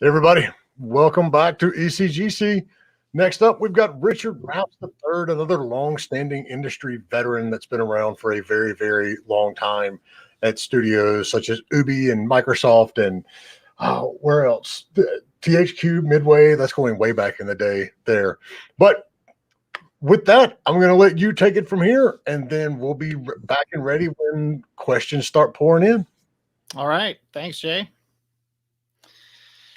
Hey everybody, welcome back to ECGC. Next up, we've got Richard Rouse III, another long-standing industry veteran that's been around for a very, very long time at studios such as Ubi and Microsoft and where else? THQ, Midway, that's going way back in the day there. But with that, I'm going to let you take it from here, and then we'll be back and ready when questions start pouring in. All right. Thanks, Jay.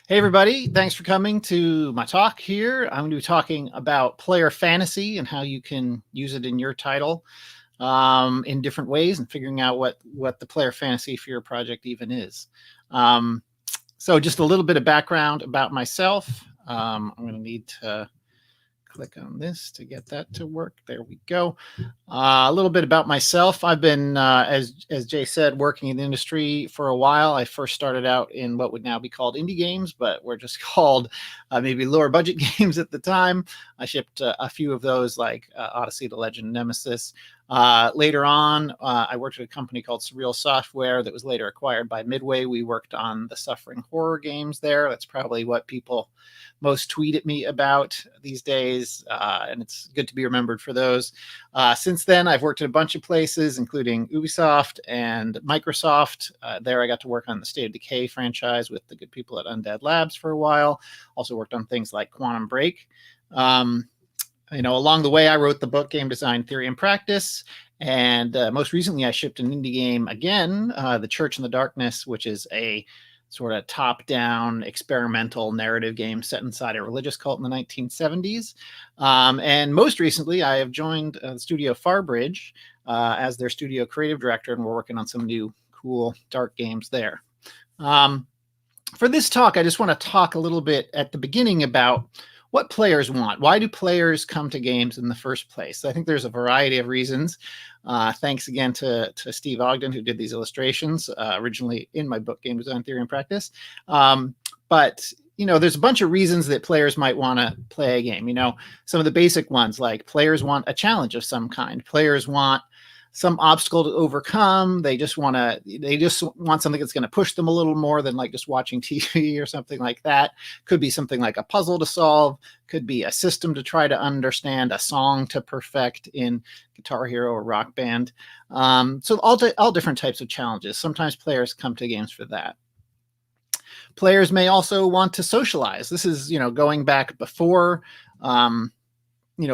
Hey, everybody. Thanks for coming to my talk here. I'm going to be talking about player fantasy and how you can use it in your title in different ways and figuring out what the player fantasy for your project even is. So just a little bit of background about myself. I'm going to need to click on this to get that to work. There we go. A little bit about myself. I've been, as Jay said, working in the industry for a while. I first started out in what would now be called indie games, but were just called maybe lower budget games at the time. I shipped a few of those like Odyssey, The Legend, Nemesis. Later on, I worked at a company called Surreal Software that was later acquired by Midway. We worked on the suffering horror games there. That's probably what people most tweet at me about these days, and it's good to be remembered for those. Since then, I've worked at a bunch of places, including Ubisoft and Microsoft. There, I got to work on the State of Decay franchise with the good people at Undead Labs for a while. Also worked on things like Quantum Break. Along the way, I wrote the book Game Design Theory and Practice. And most recently, I shipped an indie game again, The Church in the Darkness, which is a sort of top-down experimental narrative game set inside a religious cult in the 1970s. And most recently, I have joined the studio Farbridge as their studio creative director, and we're working on some new cool dark games there. For this talk, I just want to talk a little bit at the beginning about what players want. Why do players come to games in the first place? I think there's a variety of reasons. Thanks again to Steve Ogden, who did these illustrations originally in my book, Game Design Theory and Practice. But there's a bunch of reasons that players might want to play a game. Some of the basic ones, like players want a challenge of some kind. Players want some obstacle to overcome. They just want something that's going to push them a little more than like just watching TV or something like that. Could be something like a puzzle to solve, could be a system to try to understand, a song to perfect in Guitar Hero or Rock Band. So all different types of challenges. Sometimes players come to games for that. Players may also want to socialize. This is, going back before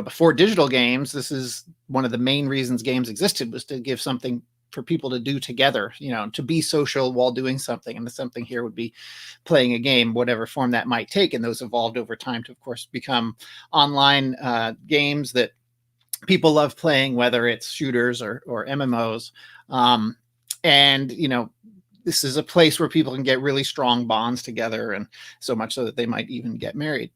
before digital games. This is one of the main reasons games existed, was to give something for people to do together, to be social while doing something. And the something here would be playing a game, whatever form that might take. And those evolved over time to, of course, become online games that people love playing, whether it's shooters or MMOs. This is a place where people can get really strong bonds together, and so much so that they might even get married.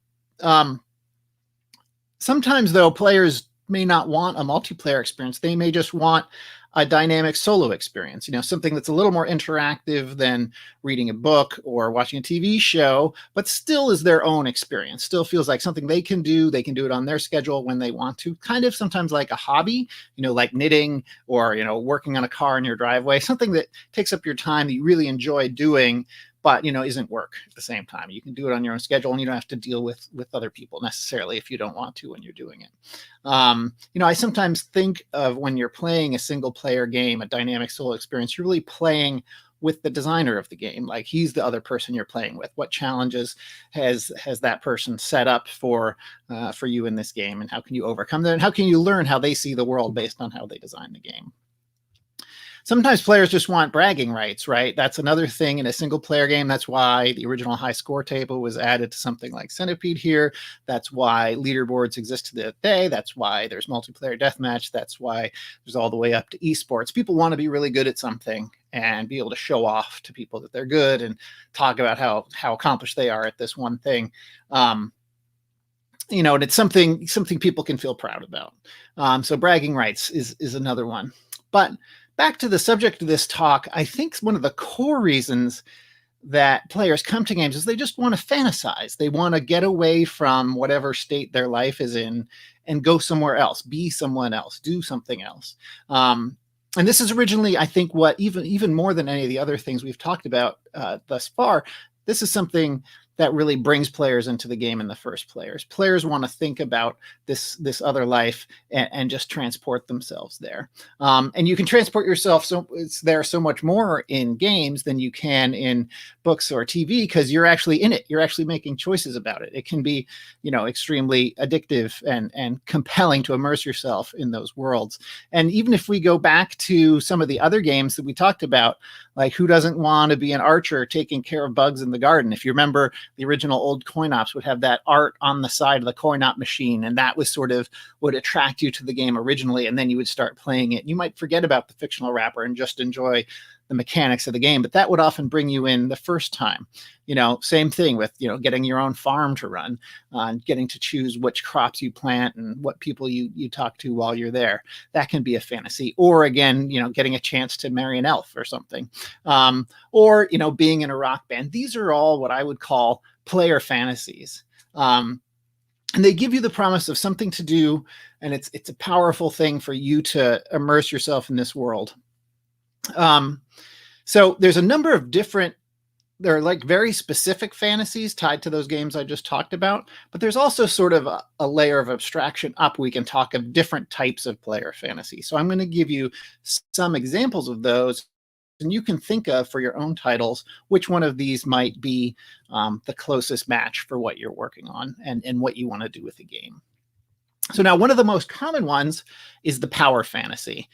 Sometimes, though, players may not want a multiplayer experience. They may just want a dynamic solo experience, something that's a little more interactive than reading a book or watching a TV show, but still is their own experience, still feels like something they can do. They can do it on their schedule when they want to, kind of sometimes like a hobby, like knitting or, working on a car in your driveway, something that takes up your time that you really enjoy doing, but isn't work at the same time. You can do it on your own schedule, and you don't have to deal with other people necessarily if you don't want to when you're doing it. I sometimes think of when you're playing a single player game, a dynamic solo experience, you're really playing with the designer of the game. Like, he's the other person you're playing with. What challenges has that person set up for you in this game, and how can you overcome them? And how can you learn how they see the world based on how they design the game? Sometimes players just want bragging rights, right? That's another thing in a single player game. That's why the original high score table was added to something like Centipede here. That's why leaderboards exist to this day. That's why there's multiplayer deathmatch. That's why there's all the way up to esports. People want to be really good at something and be able to show off to people that they're good and talk about how accomplished they are at this one thing. And it's something people can feel proud about. So bragging rights is another one. But back to the subject of this talk, I think one of the core reasons that players come to games is they just want to fantasize. They want to get away from whatever state their life is in and go somewhere else, be someone else, do something else. And this is originally, I think, what even more than any of the other things we've talked about thus far, this is something that really brings players into the game in the first place. Players want to think about this other life and just transport themselves there. And you can transport yourself, so it's there so much more in games than you can in books or TV, because you're actually in it. You're actually making choices about it. It can be, extremely addictive and compelling to immerse yourself in those worlds. And even if we go back to some of the other games that we talked about, like who doesn't want to be an archer taking care of bugs in the garden? If you remember, the original old coin ops would have that art on the side of the coin op machine, and that was sort of would attract you to the game originally, and then you would start playing it. You might forget about the fictional wrapper and just enjoy the mechanics of the game, but that would often bring you in the first time. Same thing with, getting your own farm to run, getting to choose which crops you plant and what people you talk to while you're there. That can be a fantasy. Or again, getting a chance to marry an elf or something. Or being in a rock band. These are all what I would call player fantasies. And they give you the promise of something to do, and it's a powerful thing for you to immerse yourself in this world. So there's a number of there are like very specific fantasies tied to those games I just talked about, but there's also sort of a layer of abstraction up. We can talk of different types of player fantasy. So I'm going to give you some examples of those, and you can think of for your own titles which one of these might be the closest match for what you're working on and what you want to do with the game. So now one of the most common ones is the power fantasy.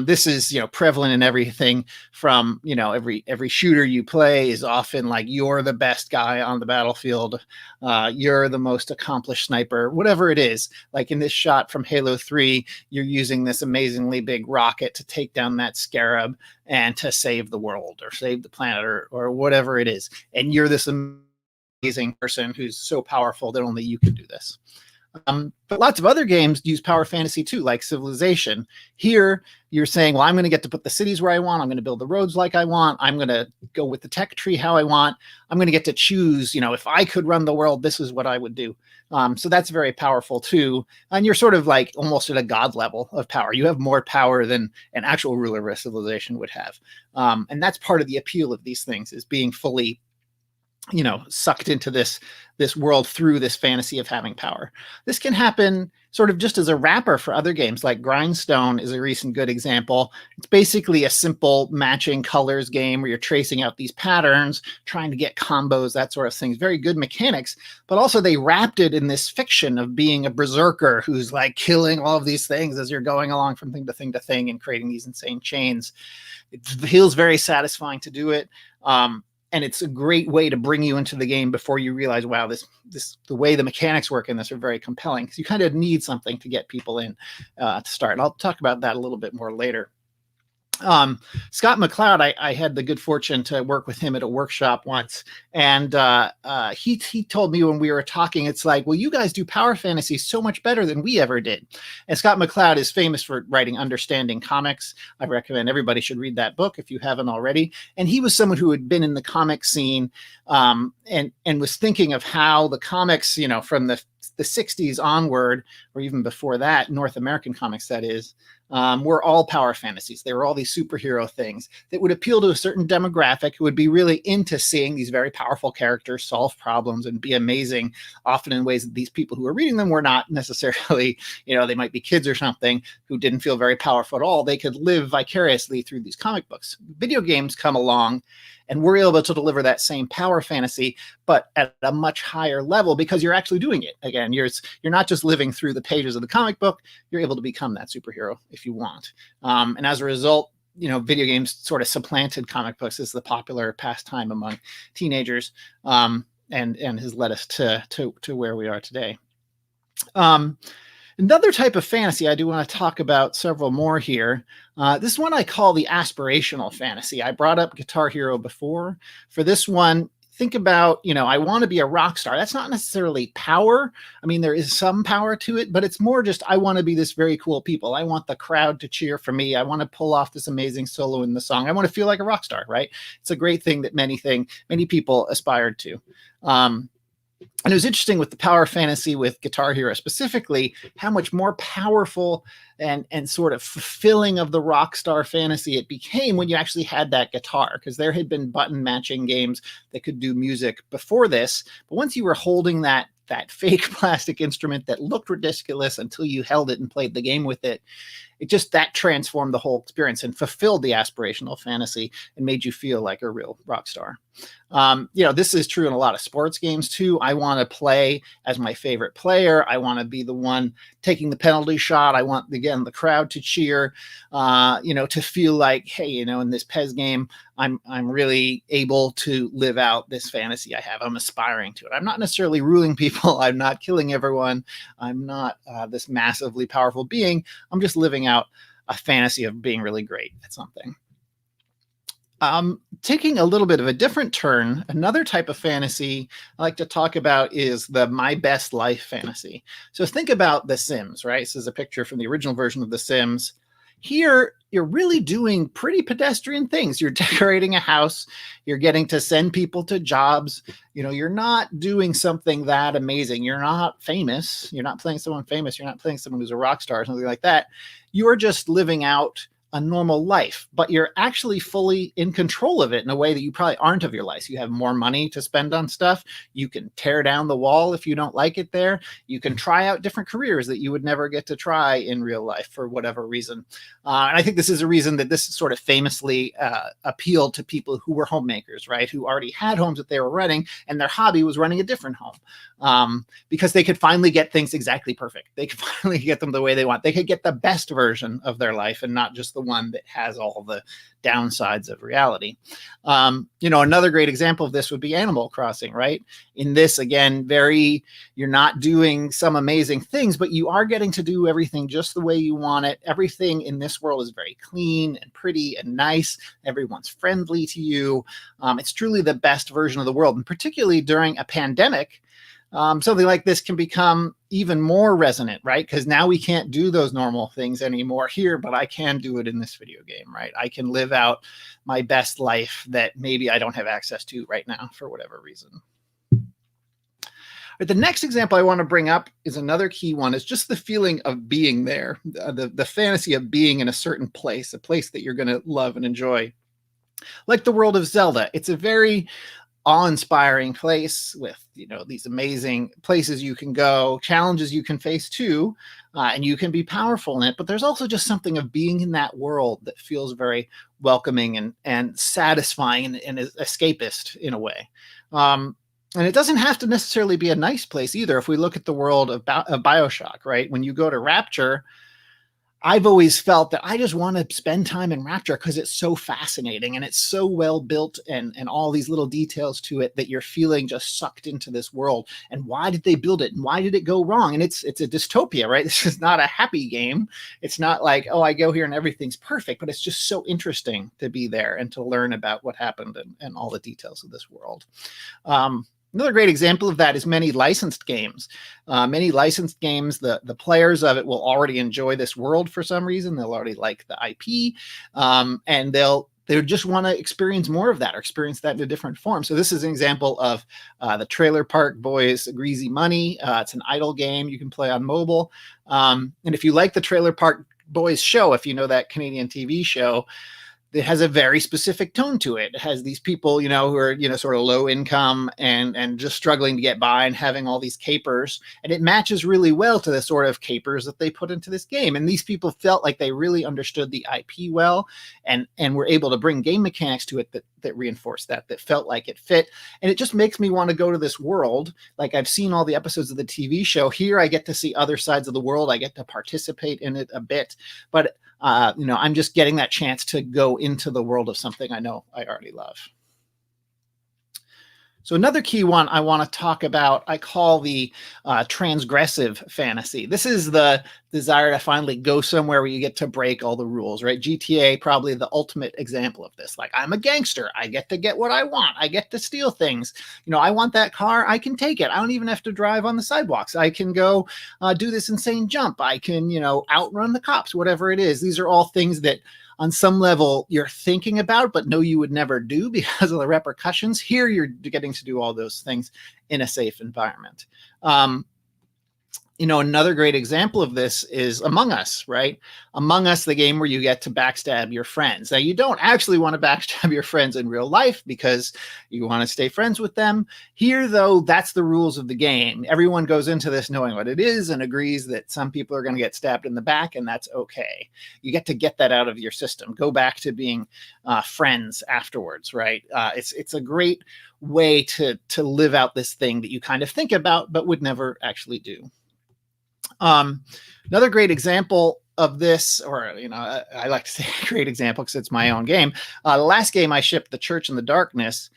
This is, prevalent in everything from, every shooter you play is often like, you're the best guy on the battlefield. You're the most accomplished sniper, whatever it is. Like in this shot from Halo 3, you're using this amazingly big rocket to take down that scarab and to save the world or save the planet or whatever it is. And you're this amazing person who's so powerful that only you can do this. But lots of other games use power fantasy too, like Civilization. Here, you're saying, well, I'm going to get to put the cities where I want. I'm going to build the roads like I want. I'm going to go with the tech tree how I want. I'm going to get to choose, if I could run the world, this is what I would do. So that's very powerful too. And you're sort of like almost at a god level of power. You have more power than an actual ruler of a civilization would have. And that's part of the appeal of these things, is being fully sucked into this world through this fantasy of having power. This can happen sort of just as a wrapper for other games, like Grindstone is a recent good example. It's basically a simple matching colors game where you're tracing out these patterns, trying to get combos, that sort of thing. Very good mechanics, but also they wrapped it in this fiction of being a berserker who's like killing all of these things as you're going along from thing to thing to thing and creating these insane chains. It feels very satisfying to do it. And it's a great way to bring you into the game before you realize, wow, the way the mechanics work in this are very compelling, because you kind of need something to get people in to start. And I'll talk about that a little bit more later. Scott McLeod, I had the good fortune to work with him at a workshop once, and he told me when we were talking, it's like, well, you guys do power fantasy so much better than we ever did. And Scott McLeod is famous for writing Understanding Comics. I recommend everybody should read that book if you haven't already. And he was someone who had been in the comic scene and was thinking of how the comics, from the 60s onward, or even before that, North American comics, that is, were all power fantasies. They were all these superhero things that would appeal to a certain demographic who would be really into seeing these very powerful characters solve problems and be amazing, often in ways that these people who were reading them were not necessarily, they might be kids or something who didn't feel very powerful at all. They could live vicariously through these comic books. Video games come along, and we're able to deliver that same power fantasy, but at a much higher level, because you're actually doing it. Again, you're not just living through the pages of the comic book. You're able to become that superhero if you want. And as a result, video games sort of supplanted comic books as the popular pastime among teenagers, and has led us to where we are today. Another type of fantasy, I do want to talk about several more here. This one I call the aspirational fantasy. I brought up Guitar Hero before. For this one, think about, I want to be a rock star. That's not necessarily power. I mean, there is some power to it, but it's more just, I want to be this very cool people. I want the crowd to cheer for me. I want to pull off this amazing solo in the song. I want to feel like a rock star, right? It's a great thing that many people aspired to. And it was interesting with the power fantasy with Guitar Hero specifically, how much more powerful and sort of fulfilling of the rock star fantasy it became when you actually had that guitar, because there had been button matching games that could do music before this. But once you were holding that fake plastic instrument that looked ridiculous until you held it and played the game with it, that transformed the whole experience and fulfilled the aspirational fantasy and made you feel like a real rock star. This is true in a lot of sports games too. I want to play as my favorite player. I want to be the one taking the penalty shot. I want, again, the crowd to cheer, to feel like, hey, in this PES game, I'm really able to live out this fantasy I have. I'm aspiring to it. I'm not necessarily ruling people. I'm not killing everyone. I'm not this massively powerful being. I'm just living out a fantasy of being really great at something. Taking a little bit of a different turn, another type of fantasy I like to talk about is the my best life fantasy. So think about The Sims, right? This is a picture from the original version of The Sims. Here, you're really doing pretty pedestrian things. You're decorating a house. You're getting to send people to jobs. You're not doing something that amazing. You're not famous. You're not playing someone famous. You're not playing someone who's a rock star or something like that. You're just living out a normal life, but you're actually fully in control of it in a way that you probably aren't of your life. You have more money to spend on stuff. You can tear down the wall if you don't like it there. You can try out different careers that you would never get to try in real life for whatever reason. And I think this is a reason that this sort of famously appealed to people who were homemakers, right? Who already had homes that they were running, and their hobby was running a different home, because they could finally get things exactly perfect. They could finally get them the way they want. They could get the best version of their life and not just the one that has all the downsides of reality. Another great example of this would be Animal Crossing, right? In this, again, you're not doing some amazing things, but you are getting to do everything just the way you want it. Everything in this world is very clean and pretty and nice. Everyone's friendly to you. It's truly the best version of the world. And particularly during a pandemic, something like this can become even more resonant, right? Because now we can't do those normal things anymore here, but I can do it in this video game, right? I can live out my best life that maybe I don't have access to right now for whatever reason. But the next example I want to bring up is another key one, is just the feeling of being there, the fantasy of being in a certain place, a place that you're going to love and enjoy. Like the world of Zelda, it's a very awe-inspiring place with these amazing places you can go, challenges you can face too, and you can be powerful in it. But there's also just something of being in that world that feels very welcoming and satisfying and is escapist in a way. And it doesn't have to necessarily be a nice place either. If we look at the world of BioShock, right? When you go to Rapture, I've always felt that I just want to spend time in Rapture because it's so fascinating and it's so well built and all these little details to it that you're feeling just sucked into this world. And why did they build it? And why did it go wrong? And it's a dystopia, right? This is not a happy game. It's not like, oh, I go here and everything's perfect, but it's just so interesting to be there and to learn about what happened and all the details of this world. Another great example of that is many licensed games. The players of it will already enjoy this world for some reason. They'll already like the IP, and they just want to experience more of that or experience that in a different form. So this is an example of the Trailer Park Boys Greasy Money. It's an idle game you can play on mobile. And if you like the Trailer Park Boys show, if you know that Canadian TV show, it has a very specific tone to it. It has these people, who are, sort of low income and just struggling to get by and having all these capers. And it matches really well to the sort of capers that they put into this game. And these people felt like they really understood the IP well and were able to bring game mechanics to it that reinforced that felt like it fit. And it just makes me want to go to this world. Like I've seen all the episodes of the TV show. Here I get to see other sides of the world. I get to participate in it a bit. But I'm just getting that chance to go into the world of something I know I already love. So another key one I want to talk about, I call the transgressive fantasy. This is the desire to finally go somewhere where you get to break all the rules, right? GTA, probably the ultimate example of this. Like, I'm a gangster. I get to get what I want. I get to steal things. I want that car. I can take it. I don't even have to drive on the sidewalks. I can go do this insane jump. I can, outrun the cops, whatever it is. These are all things that on some level you're thinking about, but know you would never do because of the repercussions. Here, you're getting to do all those things in a safe environment. Another great example of this is Among Us, right? Among Us, the game where you get to backstab your friends. Now, you don't actually want to backstab your friends in real life because you want to stay friends with them. Here, though, that's the rules of the game. Everyone goes into this knowing what it is and agrees that some people are going to get stabbed in the back, and that's okay. You get to get that out of your system. Go back to being friends afterwards, right? It's a great way to live out this thing that you kind of think about but would never actually do. Another great example of this, or, I like to say a great example because it's my own game. The last game I shipped, The Church in the Darkness.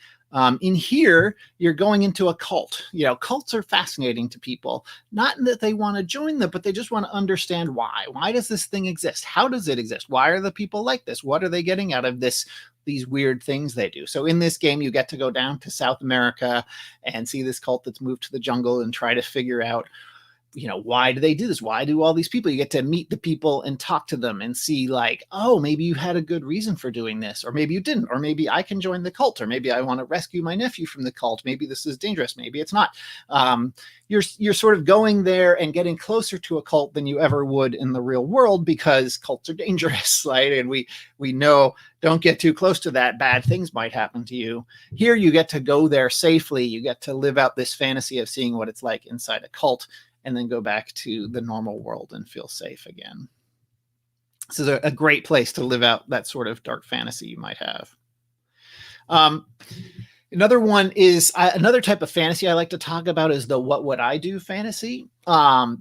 In here, you're going into a cult. Cults are fascinating to people, not that they want to join them, but they just want to understand why. Why does this thing exist? How does it exist? Why are the people like this? What are they getting out of these weird things they do? So in this game, you get to go down to South America and see this cult that's moved to the jungle and try to figure out, why do they do this? Why do all these people? You get to meet the people and talk to them and see like, oh, maybe you had a good reason for doing this, or maybe you didn't, or maybe I can join the cult, or maybe I want to rescue my nephew from the cult. Maybe this is dangerous. Maybe it's not. You're sort of going there and getting closer to a cult than you ever would in the real world because cults are dangerous, right? And we know, don't get too close to that. Bad things might happen to you. Here, you get to go there safely. You get to live out this fantasy of seeing what it's like inside a cult, and then go back to the normal world and feel safe again. This is a great place to live out that sort of dark fantasy you might have. Another one is another type of fantasy I like to talk about is the what would I do fantasy.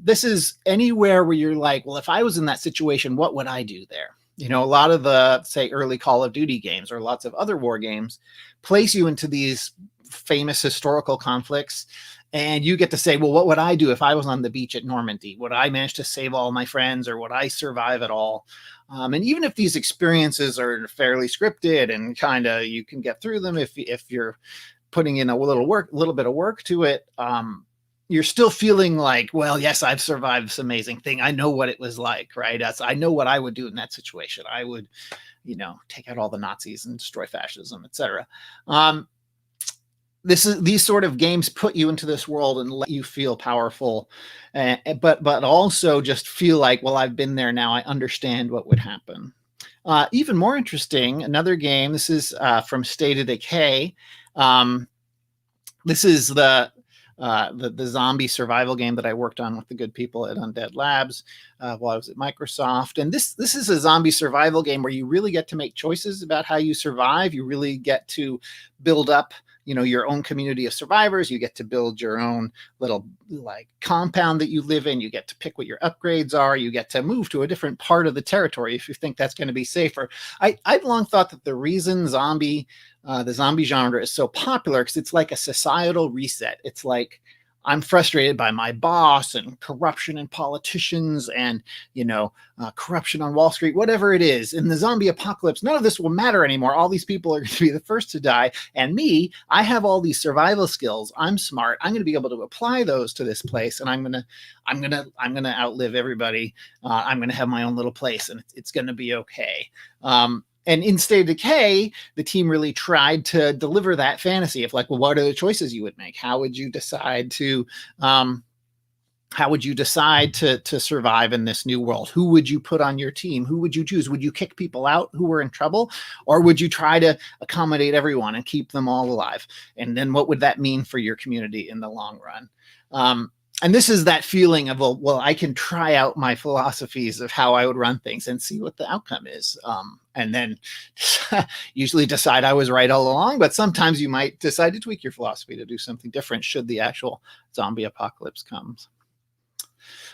This is anywhere where you're like, well, if I was in that situation, what would I do there? A lot of the, say, early Call of Duty games or lots of other war games place you into these famous historical conflicts. And you get to say, well, what would I do if I was on the beach at Normandy? Would I manage to save all my friends, or would I survive at all? And even if these experiences are fairly scripted and kind of you can get through them if you're putting in a little bit of work to it, you're still feeling like, well, yes, I've survived this amazing thing. I know what it was like, right? I know what I would do in that situation. I would, take out all the Nazis and destroy fascism, etc. These sort of games put you into this world and let you feel powerful, but also just feel like, well, I've been there now. I understand what would happen. Even more interesting, another game. This is from State of Decay. This is the zombie survival game that I worked on with the good people at Undead Labs while I was at Microsoft. And this is a zombie survival game where you really get to make choices about how you survive. You really get to build up your own community of survivors. You get to build your own little compound that you live in. You get to pick what your upgrades are. You get to move to a different part of the territory if you think that's going to be safer. I've long thought that the reason the zombie genre is so popular because it's like a societal reset. It's like, I'm frustrated by my boss and corruption in politicians and, corruption on Wall Street, whatever it is. In the zombie apocalypse, none of this will matter anymore. All these people are going to be the first to die. And me, I have all these survival skills. I'm smart. I'm going to be able to apply those to this place. And I'm going to outlive everybody. I'm going to have my own little place and it's going to be okay. And in State of Decay, the team really tried to deliver that fantasy of like, well, what are the choices you would make? How would you decide to survive in this new world? Who would you put on your team? Who would you choose? Would you kick people out who were in trouble? Or would you try to accommodate everyone and keep them all alive? And then what would that mean for your community in the long run? And this is that feeling of, well, I can try out my philosophies of how I would run things and see what the outcome is. And then usually decide I was right all along, but sometimes you might decide to tweak your philosophy to do something different should the actual zombie apocalypse comes.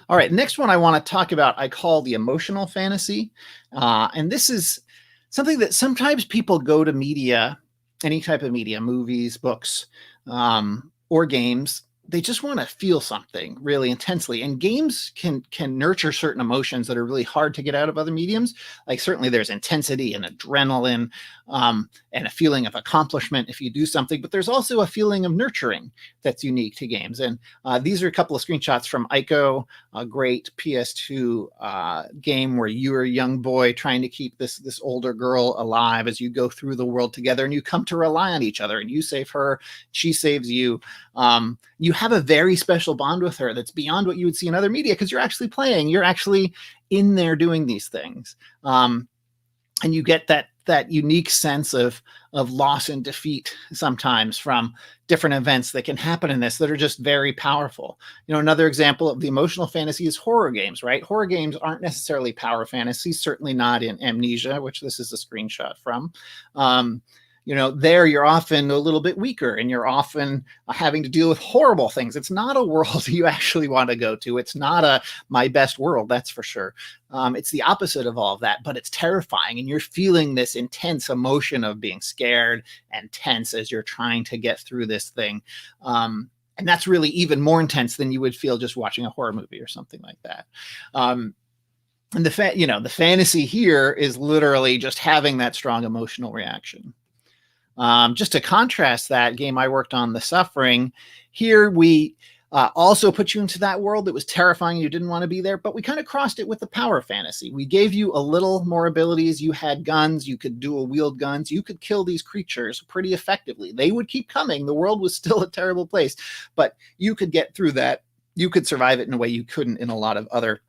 All right, next one I want to talk about, I call the emotional fantasy. And this is something that sometimes people go to media, any type of media, movies, books, or games, they just want to feel something really intensely, and games can nurture certain emotions that are really hard to get out of other mediums. Like certainly there's intensity and adrenaline, and a feeling of accomplishment if you do something, but there's also a feeling of nurturing that's unique to games. And these are a couple of screenshots from Ico, a great PS2 game where you're a young boy trying to keep this older girl alive as you go through the world together, and you come to rely on each other, and you save her, she saves you. You have a very special bond with her that's beyond what you would see in other media, because you're actually playing, you're actually in there doing these things. And you get that unique sense of loss and defeat sometimes from different events that can happen in this that are just very powerful. Another example of the emotional fantasy is horror games, right? Horror games aren't necessarily power fantasies, certainly not in Amnesia, which this is a screenshot from. There you're often a little bit weaker, and you're often having to deal with horrible things. It's not a world you actually want to go to. It's not my best world, that's for sure. It's the opposite of all of that, but it's terrifying, and you're feeling this intense emotion of being scared and tense as you're trying to get through this thing. And that's really even more intense than you would feel just watching a horror movie or something like that. And the fantasy here is literally just having that strong emotional reaction. Just to contrast that game I worked on, The Suffering, here we also put you into that world that was terrifying. You didn't want to be there, but we kind of crossed it with the power fantasy. We gave you a little more abilities. You had guns. You could dual wield guns. You could kill these creatures pretty effectively. They would keep coming. The world was still a terrible place, but you could get through that. You could survive it in a way you couldn't in a lot of other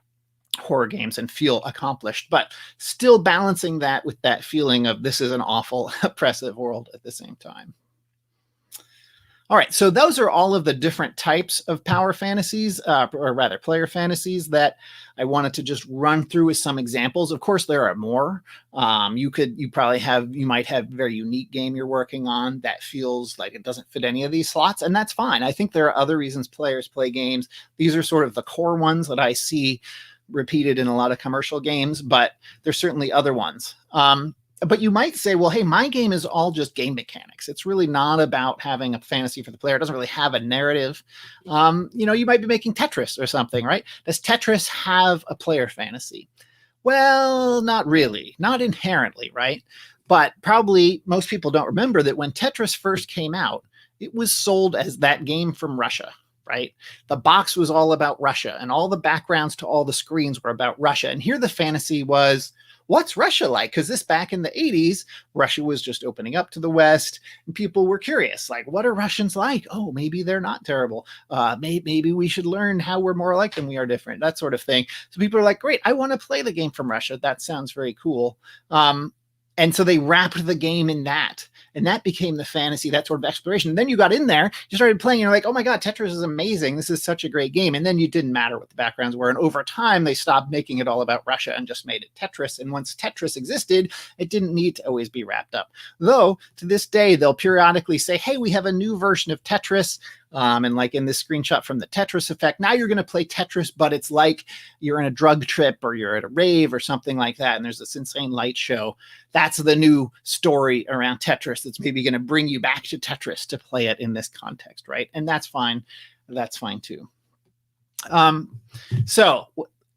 horror games and feel accomplished, but still balancing that with that feeling of this is an awful, oppressive world at the same time. All right, so those are all of the different types of power fantasies, or rather player fantasies, that I wanted to just run through with some examples. Of course, there are more. You might have a very unique game you're working on that feels like it doesn't fit any of these slots, and that's fine. I think there are other reasons players play games. These are sort of the core ones that I see repeated in a lot of commercial games, but there's certainly other ones. But you might say, well, hey, my game is all just game mechanics. It's really not about having a fantasy for the player. It doesn't really have a narrative. You might be making Tetris or something, right? Does Tetris have a player fantasy? Well, not really, not inherently, right? But probably most people don't remember that when Tetris first came out, it was sold as that game from Russia. Right? The box was all about Russia, and all the backgrounds to all the screens were about Russia. And here the fantasy was, what's Russia like? Because this back in the 80s, Russia was just opening up to the West, and people were curious, like, what are Russians like? Oh, maybe they're not terrible. Maybe we should learn how we're more alike than we are different, that sort of thing. So people are like, great, I want to play the game from Russia. That sounds very cool. And so they wrapped the game in that. And that became the fantasy, that sort of exploration. And then you got in there, you started playing, you're like, oh my God, Tetris is amazing. This is such a great game. And then you didn't matter what the backgrounds were. And over time, they stopped making it all about Russia and just made it Tetris. And once Tetris existed, it didn't need to always be wrapped up. Though, to this day, they'll periodically say, hey, we have a new version of Tetris. And like in this screenshot from the Tetris Effect, now you're going to play Tetris, but it's like you're in a drug trip or you're at a rave or something like that. And there's this insane light show. That's the new story around Tetris that's maybe going to bring you back to Tetris to play it in this context, right? And that's fine. That's fine too. So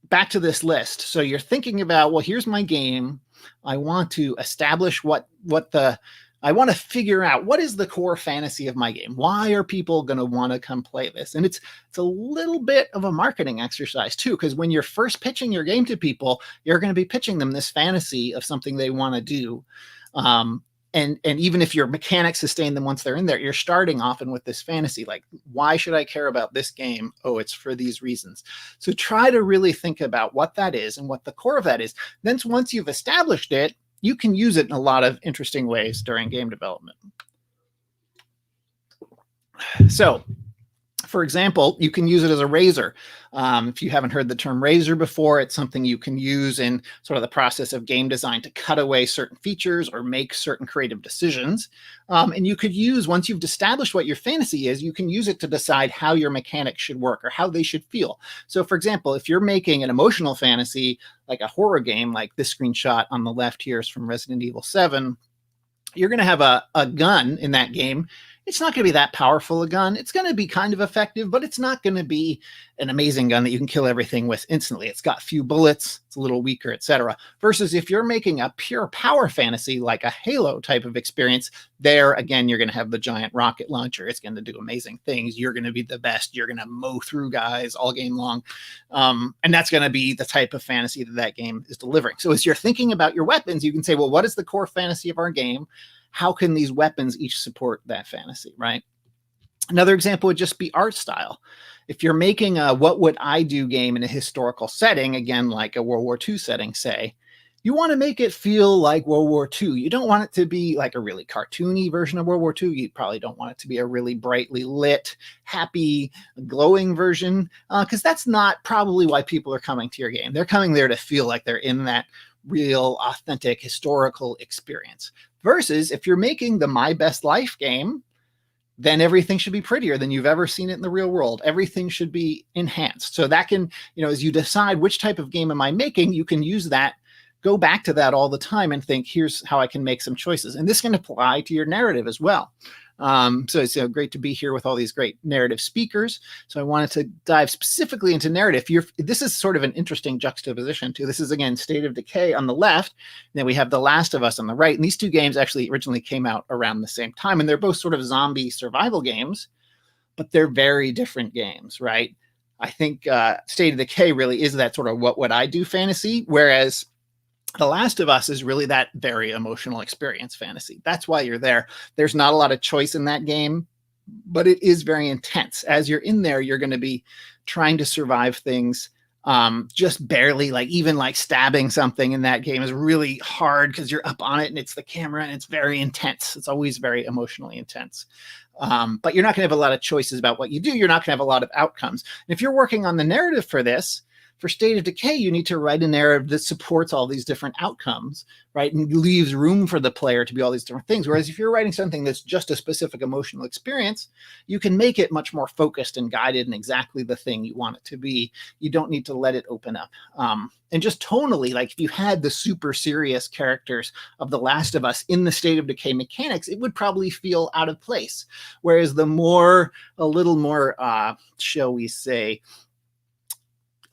back to this list. So you're thinking about, well, here's my game. I want to establish I want to figure out what is the core fantasy of my game. Why are people going to want to come play this? And it's a little bit of a marketing exercise too, because when you're first pitching your game to people, you're going to be pitching them this fantasy of something they want to do. And even if your mechanics sustain them once they're in there, you're starting often with this fantasy, like, why should I care about this game? Oh, it's for these reasons. So try to really think about what that is and what the core of that is. Then once you've established it, you can use it in a lot of interesting ways during game development. So, for example, you can use it as a razor. If you haven't heard the term razor before, it's something you can use in sort of the process of game design to cut away certain features or make certain creative decisions. And you could use, once you've established what your fantasy is, you can use it to decide how your mechanics should work or how they should feel. So, for example, if you're making an emotional fantasy, like a horror game, like this screenshot on the left here is from Resident Evil 7, you're going to have a gun in that game. it's not going to be that powerful a gun. It's going to be kind of effective, but it's not going to be an amazing gun that you can kill everything with instantly. It's got few bullets, it's a little weaker, etc. Versus if you're making a pure power fantasy like a Halo type of experience, there again, you're going to have the giant rocket launcher. It's going to do amazing things. You're going to be the best. You're going to mow through guys all game long. And that's going to be the type of fantasy that game is delivering. So as you're thinking about your weapons, you can say, well, what is the core fantasy of our game? How can these weapons each support that fantasy, right? Another example would just be art style. If you're making a what would I do game in a historical setting, again, like a World War II setting, say, you want to make it feel like World War II. You don't want it to be like a really cartoony version of World War II. You probably don't want it to be a really brightly lit, happy, glowing version, because that's not probably why people are coming to your game. They're coming there to feel like they're in that real, authentic, historical experience. Versus if you're making the My Best Life game, then everything should be prettier than you've ever seen it in the real world. Everything should be enhanced. So that can, as you decide which type of game am I making, you can use that, go back to that all the time and think, here's how I can make some choices. And this can apply to your narrative as well. So it's great to be here with all these great narrative speakers. So I wanted to dive specifically into narrative. This is sort of an interesting juxtaposition too. This is, again, State of Decay on the left. And then we have The Last of Us on the right. And these two games actually originally came out around the same time. And they're both sort of zombie survival games, but they're very different games, right? I think State of Decay really is that sort of what would I do fantasy, whereas The Last of Us is really that very emotional experience fantasy. That's why you're there. There's not a lot of choice in that game, but it is very intense. As you're in there, you're going to be trying to survive things just barely, like even like stabbing something in that game is really hard because you're up on it and it's the camera and it's very intense. It's always very emotionally intense. But you're not going to have a lot of choices about what you do. You're not going to have a lot of outcomes. And if you're working on the narrative for this, for State of Decay, you need to write a narrative that supports all these different outcomes, right? And leaves room for the player to be all these different things. Whereas if you're writing something that's just a specific emotional experience, you can make it much more focused and guided in exactly the thing you want it to be. You don't need to let it open up. And just tonally, like if you had the super serious characters of The Last of Us in the State of Decay mechanics, it would probably feel out of place. Whereas a little more, shall we say,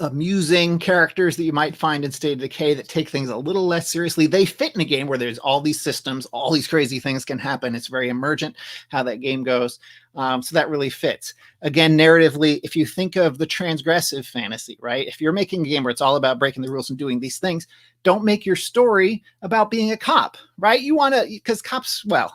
amusing characters that you might find in State of Decay that take things a little less seriously, they fit in a game where there's all these systems, all these crazy things can happen. It's very emergent how that game goes. So that really fits. Again, narratively, if you think of the transgressive fantasy, right? If you're making a game where it's all about breaking the rules and doing these things, don't make your story about being a cop, right? You want to, because cops, well,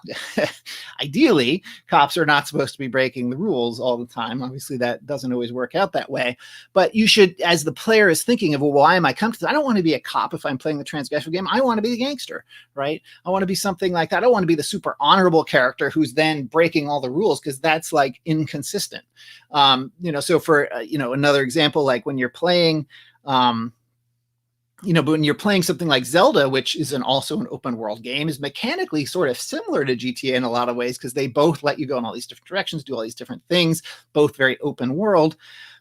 ideally, cops are not supposed to be breaking the rules all the time. Obviously, that doesn't always work out that way. But you should, as the player is thinking of, well, why am I come to this? I don't want to be a cop if I'm playing the transgressive game. I want to be a gangster, right? I want to be something like that. I don't want to be the super honorable character who's then breaking all the rules, because that's like inconsistent. So for, another example, like when you're playing, but when you're playing something like Zelda, which is also an open world game, is mechanically sort of similar to GTA in a lot of ways, because they both let you go in all these different directions, do all these different things, both very open world.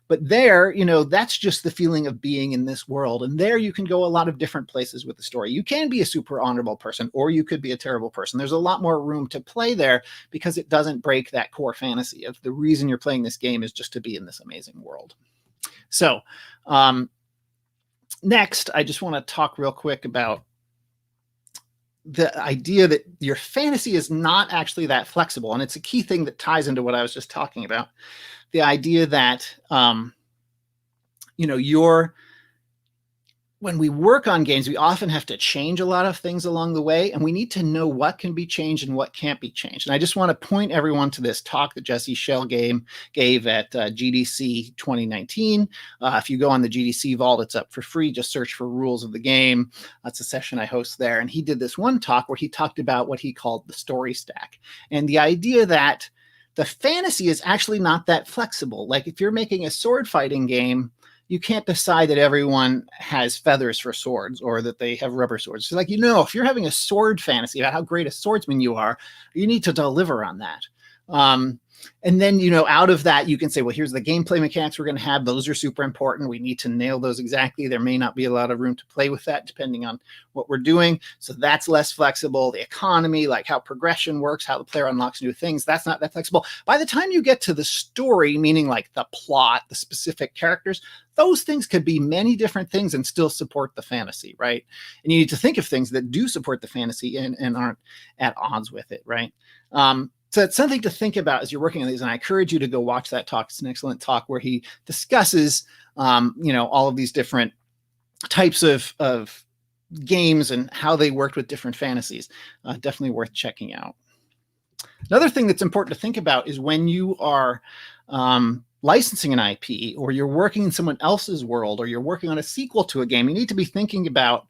But there, that's just the feeling of being in this world. And there you can go a lot of different places with the story. You can be a super honorable person, or you could be a terrible person. There's a lot more room to play there because it doesn't break that core fantasy of the reason you're playing this game is just to be in this amazing world. So, next, I just want to talk real quick about the idea that your fantasy is not actually that flexible. And it's a key thing that ties into what I was just talking about. The idea that, when we work on games, we often have to change a lot of things along the way, and we need to know what can be changed and what can't be changed. And I just want to point everyone to this talk that Jesse Schell gave at GDC 2019. If you go on the GDC Vault, it's up for free. Just search for Rules of the Game. That's a session I host there. And he did this one talk where he talked about what he called the story stack, and the idea that the fantasy is actually not that flexible. Like if you're making a sword fighting game, you can't decide that everyone has feathers for swords or that they have rubber swords. It's like, if you're having a sword fantasy about how great a swordsman you are, you need to deliver on that. And then, out of that, you can say, well, here's the gameplay mechanics we're going to have. Those are super important. We need to nail those exactly. There may not be a lot of room to play with that depending on what we're doing. So that's less flexible. The economy, like how progression works, how the player unlocks new things, that's not that flexible. By the time you get to the story, meaning like the plot, the specific characters, those things could be many different things and still support the fantasy, right? And you need to think of things that do support the fantasy and aren't at odds with it, right? So it's something to think about as you're working on these. And I encourage you to go watch that talk. It's an excellent talk where he discusses, all of these different types of games and how they worked with different fantasies. Definitely worth checking out. Another thing that's important to think about is when you are licensing an IP, or you're working in someone else's world, or you're working on a sequel to a game, you need to be thinking about,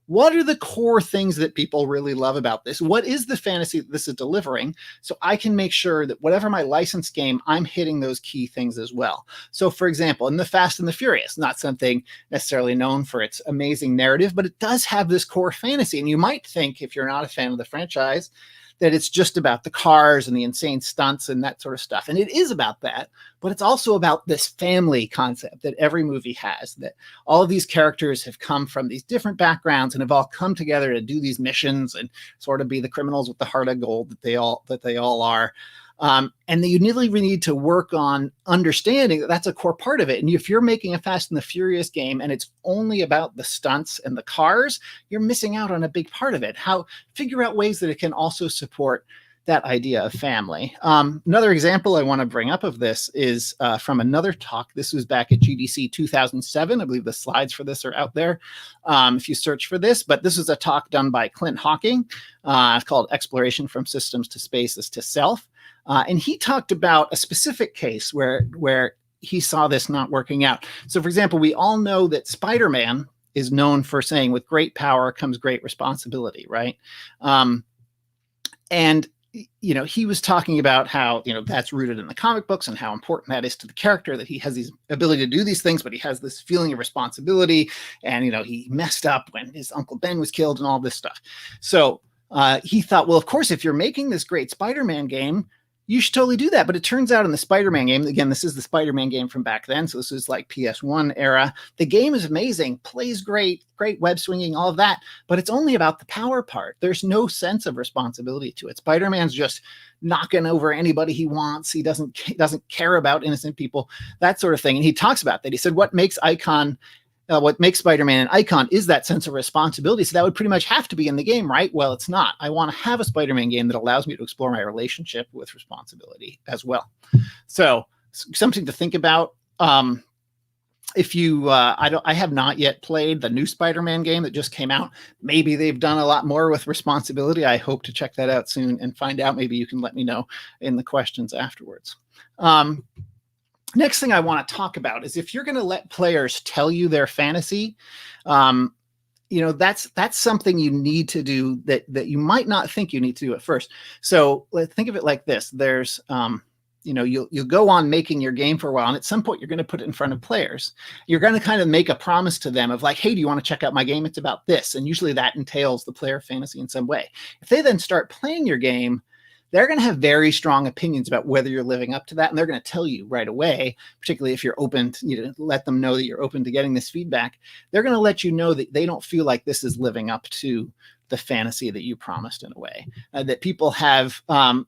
what are the core things that people really love about this? What is the fantasy that this is delivering? So I can make sure that whatever my licensed game, I'm hitting those key things as well. So for example, in the Fast and the Furious, not something necessarily known for its amazing narrative, but it does have this core fantasy. And you might think, if you're not a fan of the franchise, that it's just about the cars and the insane stunts and that sort of stuff. And it is about that, but it's also about this family concept that every movie has, that all of these characters have come from these different backgrounds and have all come together to do these missions and sort of be the criminals with the heart of gold that they all are. And you really need to work on understanding that that's a core part of it. And if you're making a Fast and the Furious game and it's only about the stunts and the cars, you're missing out on a big part of it. Figure out ways that it can also support that idea of family. Another example I want to bring up of this is from another talk. This was back at GDC 2007. I believe the slides for this are out there if you search for this. But this was a talk done by Clint Hawking. It's called Exploration from Systems to Spaces to Self. And he talked about a specific case where he saw this not working out. So, for example, we all know that Spider-Man is known for saying, with great power comes great responsibility, right? And he was talking about how, that's rooted in the comic books and how important that is to the character, that he has his ability to do these things, but he has this feeling of responsibility. And, he messed up when his Uncle Ben was killed and all this stuff. So he thought, well, of course, if you're making this great Spider-Man game, you should totally do that. But it turns out in the Spider-Man game, again, this is the Spider-Man game from back then. So this is like PS1 era. The game is amazing, plays great web swinging, all of that. But it's only about the power part. There's no sense of responsibility to it. Spider-Man's just knocking over anybody he wants. He doesn't care about innocent people, that sort of thing. And he talks about that. He said, what makes Spider-Man an icon is that sense of responsibility. So that would pretty much have to be in the game, right? Well, it's not. I want to have a Spider-Man game that allows me to explore my relationship with responsibility as well. So something to think about. If you, I have not yet played the new Spider-Man game that just came out. Maybe they've done a lot more with responsibility. I hope to check that out soon and find out. Maybe you can let me know in the questions afterwards. Next thing I want to talk about is, if you're going to let players tell you their fantasy, that's something you need to do that you might not think you need to do at first. So let's think of it like this. There's, you'll go on making your game for a while, and at some point you're going to put it in front of players. You're going to kind of make a promise to them of like, hey, do you want to check out my game? It's about this. And usually that entails the player fantasy in some way. If they then start playing your game, they're going to have very strong opinions about whether you're living up to that. And they're going to tell you right away, particularly if you're open to, let them know that you're open to getting this feedback. They're going to let you know that they don't feel like this is living up to the fantasy that you promised in a way, that people have. And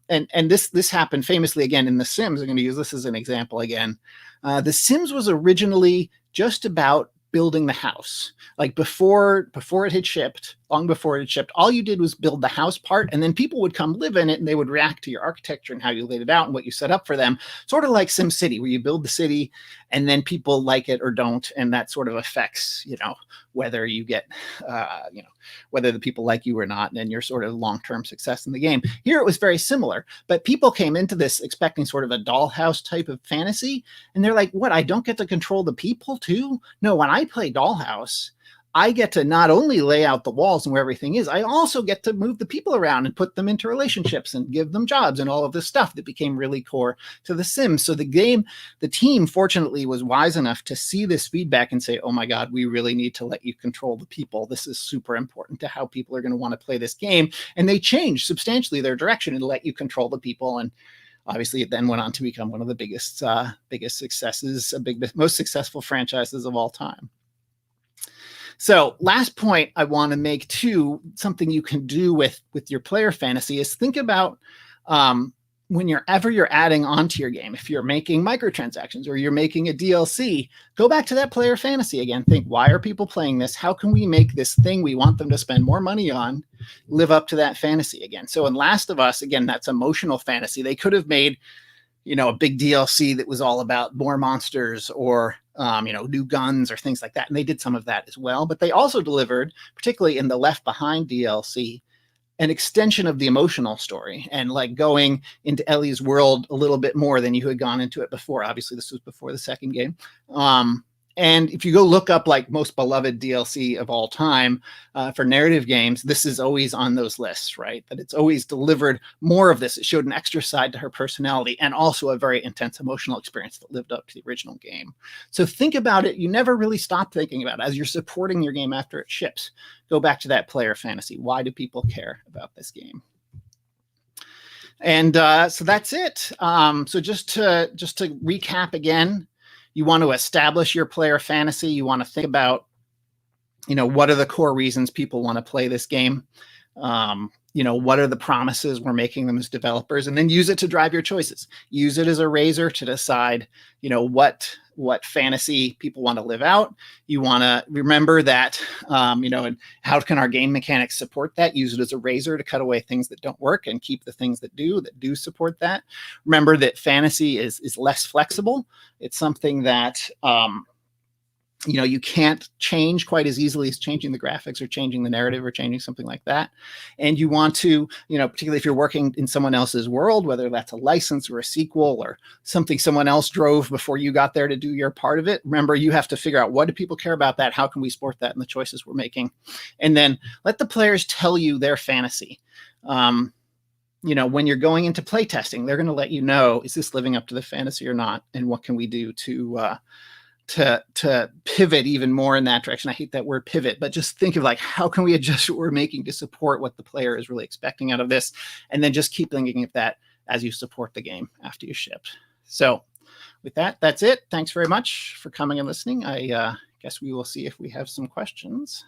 this happened famously again in The Sims. I'm going to use this as an example again. The Sims was originally just about building the house. Like before it had shipped, long before it had shipped, all you did was build the house part, and then people would come live in it and they would react to your architecture and how you laid it out and what you set up for them. Sort of like SimCity, where you build the city and then people like it or don't, and that sort of affects, whether you get, whether the people like you or not, and your sort of long-term success in the game. Here it was very similar, but people came into this expecting sort of a dollhouse type of fantasy, and they're like, what, I don't get to control the people too? No, when I play Dollhouse, I get to not only lay out the walls and where everything is, I also get to move the people around and put them into relationships and give them jobs and all of this stuff that became really core to The Sims. So the team fortunately was wise enough to see this feedback and say, oh my God, we really need to let you control the people. This is super important to how people are going to want to play this game. And they changed substantially their direction and let you control the people. And obviously it then went on to become one of the biggest successes, most successful franchises of all time. So last point I want to make too, something you can do with your player fantasy is think about whenever you're adding onto your game, if you're making microtransactions or you're making a DLC, go back to that player fantasy again. Think, why are people playing this? How can we make this thing we want them to spend more money on live up to that fantasy again? So in Last of Us, again, that's emotional fantasy. They could have made, a big DLC that was all about more monsters or new guns or things like that. And they did some of that as well. But they also delivered, particularly in the Left Behind DLC, an extension of the emotional story and like going into Ellie's world a little bit more than you had gone into it before. Obviously, this was before the second game. And if you go look up like most beloved DLC of all time for narrative games, this is always on those lists, right? That it's always delivered more of this. It showed an extra side to her personality and also a very intense emotional experience that lived up to the original game. So think about it. You never really stop thinking about it as you're supporting your game after it ships. Go back to that player fantasy. Why do people care about this game? And so that's it. So just to recap again, you want to establish your player fantasy. You want to think about, what are the core reasons people want to play this game? What are the promises we're making them as developers? And then use it to drive your choices. Use it as a razor to decide, what fantasy people want to live out. You want to remember that, and how can our game mechanics support that? Use it as a razor to cut away things that don't work and keep the things that do support that. Remember that fantasy is less flexible. It's something that, you can't change quite as easily as changing the graphics or changing the narrative or changing something like that. And you want to, particularly if you're working in someone else's world, whether that's a license or a sequel or something someone else drove before you got there to do your part of it. Remember, you have to figure out, what do people care about that? How can we support that in the choices we're making? And then let the players tell you their fantasy. When you're going into play testing, they're going to let you know, is this living up to the fantasy or not? And what can we do to pivot even more in that direction? I hate that word pivot, but just think of like, how can we adjust what we're making to support what the player is really expecting out of this? And then just keep thinking of that as you support the game after you ship. So with that, that's it. Thanks very much for coming and listening. I guess we will see if we have some questions.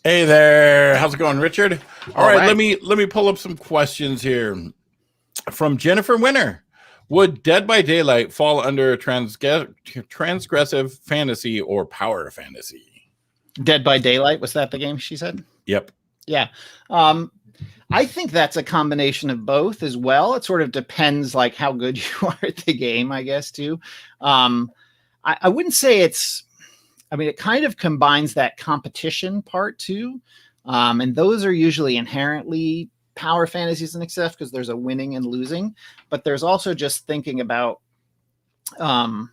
Hey there. How's it going, Richard? All right. Let me pull up some questions here from Jennifer Winter. Would Dead by Daylight fall under transgressive fantasy or power fantasy? Dead by Daylight, was that the game she said? Yep. Yeah. I think that's a combination of both as well. It sort of depends like how good you are at the game, I guess, too. I wouldn't say it kind of combines that competition part too. And those are usually inherently power fantasies and stuff because there's a winning and losing, but there's also just thinking about, it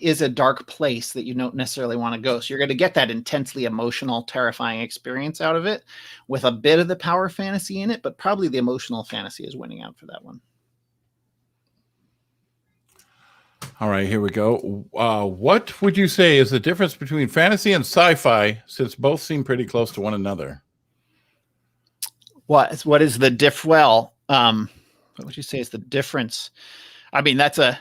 is a dark place that you don't necessarily want to go. So you're going to get that intensely emotional, terrifying experience out of it with a bit of the power fantasy in it, but probably the emotional fantasy is winning out for that one. All right, here we go. What would you say is the difference between fantasy and sci-fi, since both seem pretty close to one another? What is the diff? Well, what would you say is the difference? I mean, that's a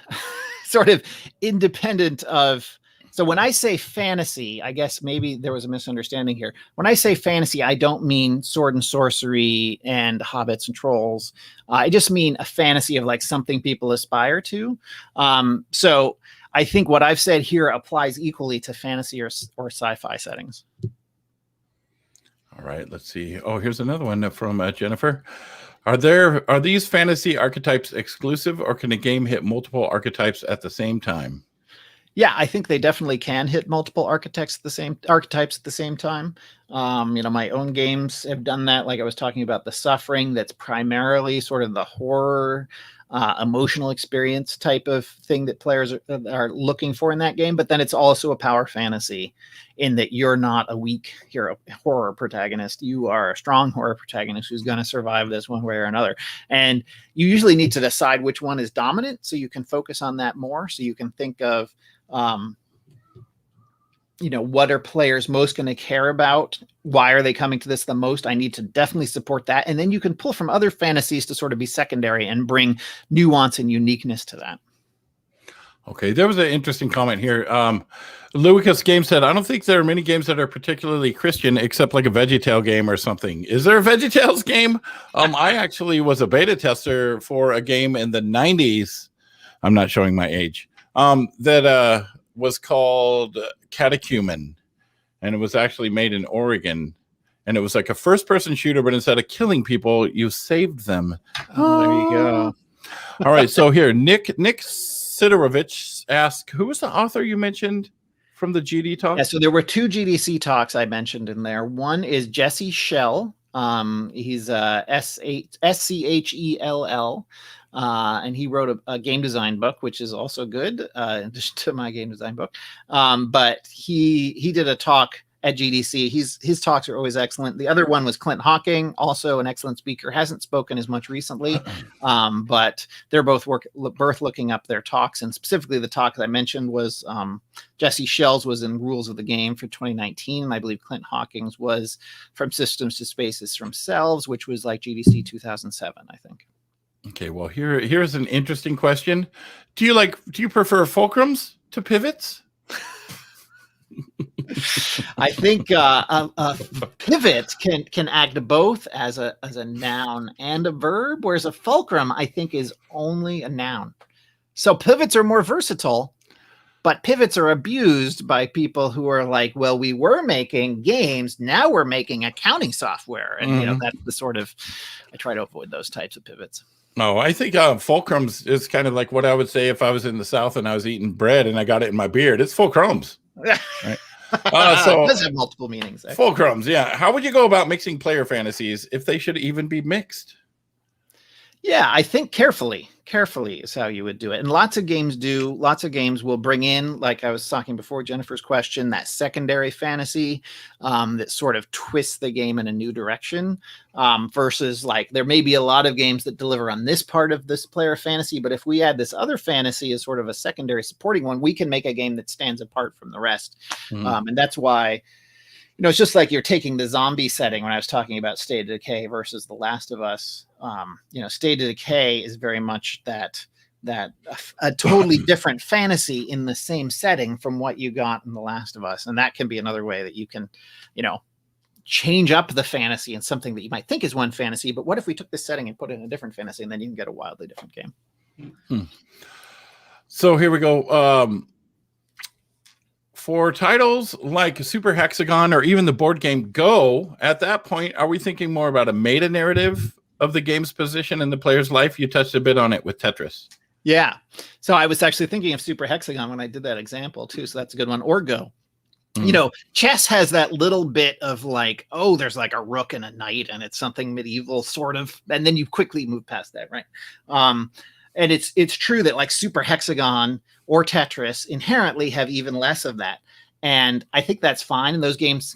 sort of independent of. So when I say fantasy, I guess maybe there was a misunderstanding here. When I say fantasy, I don't mean sword and sorcery and hobbits and trolls. I just mean a fantasy of like something people aspire to. So I think what I've said here applies equally to fantasy or sci-fi settings. All right, let's see. Oh, here's another one from Jennifer. Are these fantasy archetypes exclusive, or can a game hit multiple archetypes at the same time? Yeah, I think they definitely can hit multiple archetypes at the same time. My own games have done that. Like I was talking about the Suffering, that's primarily sort of the horror, emotional experience type of thing that players are looking for in that game. But then it's also a power fantasy in that you're not a weak horror protagonist. You are a strong horror protagonist who's going to survive this one way or another. And you usually need to decide which one is dominant so you can focus on that more. So you can think of, what are players most going to care about? Why are they coming to this the most? I need to definitely support that. And then you can pull from other fantasies to sort of be secondary and bring nuance and uniqueness to that. Okay, there was an interesting comment here. Lucas Game said, I don't think there are many games that are particularly Christian except like a VeggieTale game or something. Is there a VeggieTales game? I actually was a beta tester for a game in the 90s. I'm not showing my age. That was called Catechumen, and it was actually made in Oregon, and it was like a first-person shooter, but instead of killing people, you saved them. Oh, there you go. All right, so here, Nick Sidorovich asked, who was the author you mentioned from the GD talk? Yeah, so there were 2 GDC talks I mentioned in there. One is Jesse Schell. He's SCHELL. And he wrote a game design book, which is also good, in addition to my game design book. But he did a talk at GDC. His talks are always excellent. The other one was Clint Hawking, also an excellent speaker. Hasn't spoken as much recently, but they're both looking up their talks. And specifically, the talk that I mentioned was Jesse Schell's was in Rules of the Game for 2019, and I believe Clint Hawking's was From Systems to Spaces from Selves, which was like GDC 2007, I think. Okay, well, here's an interesting question. Do you prefer fulcrums to pivots? I think a pivot can act both as a noun and a verb, whereas a fulcrum, I think, is only a noun. So pivots are more versatile, but pivots are abused by people who are like, well, we were making games, now we're making accounting software. And, that's the sort of, I try to avoid those types of pivots. No, I think fulcrums is kind of like what I would say if I was in the South and I was eating bread and I got it in my beard. It's full crumbs. Right? So it does have multiple meanings. Actually. Full crumbs, yeah. How would you go about mixing player fantasies if they should even be mixed? Yeah, I think carefully is how you would do it. And lots of games will bring in, like I was talking before, Jennifer's question, that secondary fantasy that sort of twists the game in a new direction versus like there may be a lot of games that deliver on this part of this player fantasy. But if we add this other fantasy as sort of a secondary supporting one, we can make a game that stands apart from the rest. And that's why, it's just like you're taking the zombie setting when I was talking about State of Decay versus The Last of Us. State of Decay is very much that a totally different fantasy in the same setting from what you got in The Last of Us. And that can be another way that you can, change up the fantasy in something that you might think is one fantasy. But what if we took this setting and put it in a different fantasy, and then you can get a wildly different game? So here we go. For titles like Super Hexagon or even the board game Go, at that point, are we thinking more about a meta narrative of the game's position in the player's life? You touched a bit on it with Tetris. Yeah. So I was actually thinking of Super Hexagon when I did that example too. So that's a good one. Or Go. Chess has that little bit of like, oh, there's like a rook and a knight and it's something medieval sort of, and then you quickly move past that, right? And it's true that like Super Hexagon or Tetris inherently have even less of that. And I think that's fine. And those games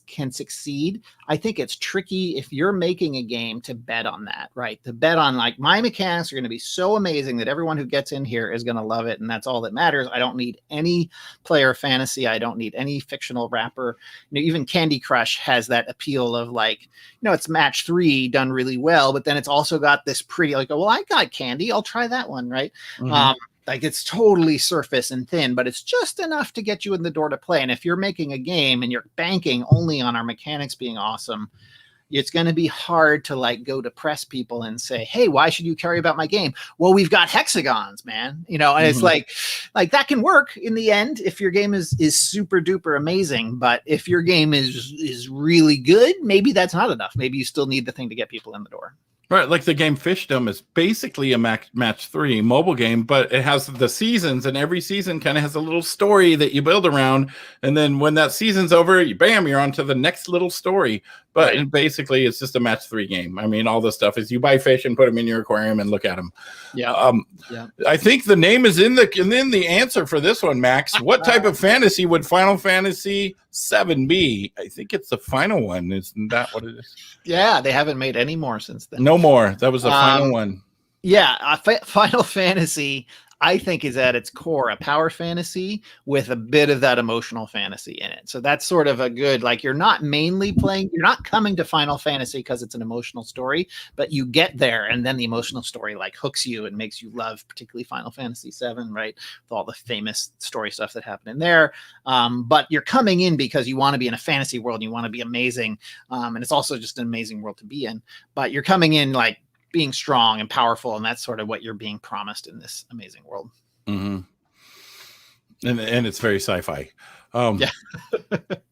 can succeed. I think it's tricky if you're making a game to bet on that, right? To bet on like my mechanics are going to be so amazing that everyone who gets in here is going to love it. And that's all that matters. I don't need any player fantasy. I don't need any fictional wrapper. Even Candy Crush has that appeal of like, it's match 3 done really well, but then it's also got this pretty like, well, I got candy. I'll try that one, right? Like it's totally surface and thin, but it's just enough to get you in the door to play. And if you're making a game and you're banking only on our mechanics being awesome, it's going to be hard to like go to press people and say, hey, why should you care about my game? Well, we've got hexagons, man. And it's like that can work in the end if your game is super duper amazing. But if your game is really good, maybe that's not enough. Maybe you still need the thing to get people in the door. Right, like the game Fishdom is basically a match 3 mobile game, but it has the seasons, and every season kind of has a little story that you build around, and then when that season's over, you're on to the next little story. But basically, it's just a match 3 game. I mean, all the stuff is you buy fish and put them in your aquarium and look at them. Yeah. I think the name is in the answer for this one, Max. What type of fantasy would Final Fantasy 7 be? I think it's the final one. Isn't that what it is? Yeah, they haven't made any more since then. No more. That was the final one. Yeah, Final Fantasy. I think is at its core a power fantasy with a bit of that emotional fantasy in it. So that's sort of a good, like, you're not coming to Final Fantasy because it's an emotional story, but you get there and then the emotional story like hooks you and makes you love particularly Final Fantasy VII, right? With all the famous story stuff that happened in there. But you're coming in because you want to be in a fantasy world and you want to be amazing. And it's also just an amazing world to be in, but you're coming in like being strong and powerful, and that's sort of what you're being promised in this amazing world. Mm-hmm. And it's very sci-fi. Yeah. It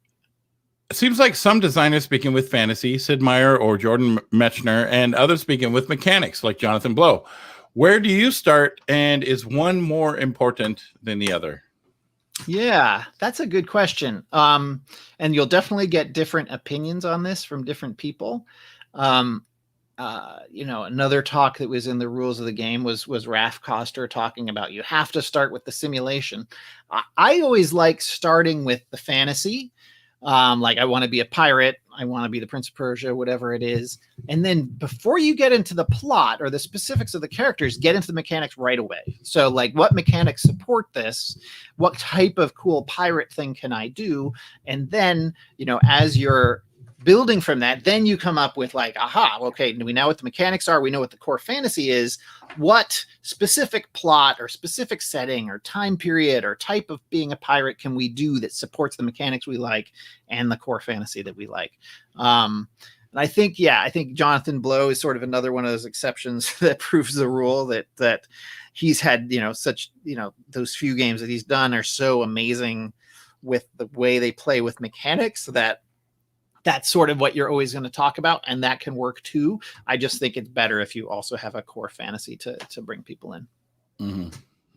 seems like some designers speaking with fantasy, Sid Meier or Jordan Mechner, and others speaking with mechanics like Jonathan Blow. Where do you start, and is one more important than the other? Yeah, that's a good question. And you'll definitely get different opinions on this from different people. Another talk that was in the rules of the game was Raph Koster talking about you have to start with the simulation. I always like starting with the fantasy. Like I want to be a pirate. I want to be the Prince of Persia, whatever it is. And then before you get into the plot or the specifics of the characters, get into the mechanics right away. So like what mechanics support this? What type of cool pirate thing can I do? And then, as you're building from that, then you come up with like, aha, okay, we know what the mechanics are. We know what the core fantasy is. What specific plot or specific setting or time period or type of being a pirate can we do that supports the mechanics we like and the core fantasy that we like? And I think Jonathan Blow is sort of another one of those exceptions that proves the rule that he's had, those few games that he's done are so amazing with the way they play with mechanics that that's sort of what you're always going to talk about, and that can work too. I just think it's better if you also have a core fantasy to bring people in. Mm-hmm.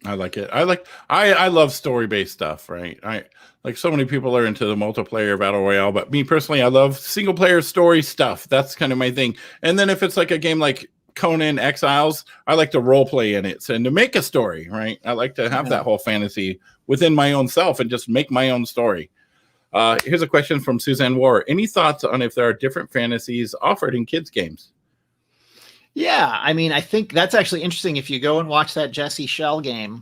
I like it. I love story-based stuff, right? Like so many people are into the multiplayer battle royale, but me personally, I love single-player story stuff. That's kind of my thing. And then if it's like a game like Conan Exiles, I like to role play in it and to make a story, right? I like to have that whole fantasy within my own self and just make my own story. Here's a question from Suzanne War. Any thoughts on if there are different fantasies offered in kids' games? Yeah, I mean, I think that's actually interesting. If you go and watch that Jesse Shell game,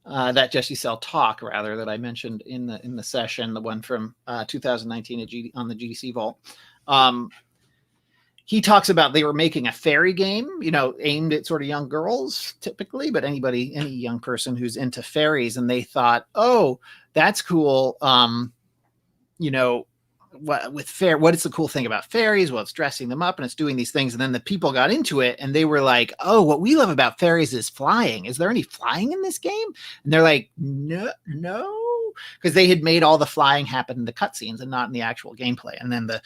that Jesse Shell talk, rather, that I mentioned in the session, the one from 2019 on the GDC Vault, he talks about they were making a fairy game, aimed at sort of young girls typically, but any young person who's into fairies, and they thought, oh, that's cool. What is the cool thing about fairies? Well, it's dressing them up and it's doing these things. And then the people got into it and they were like, oh, what we love about fairies is flying. Is there any flying in this game? And they're like, no, because they had made all the flying happen in the cutscenes and not in the actual gameplay. And then the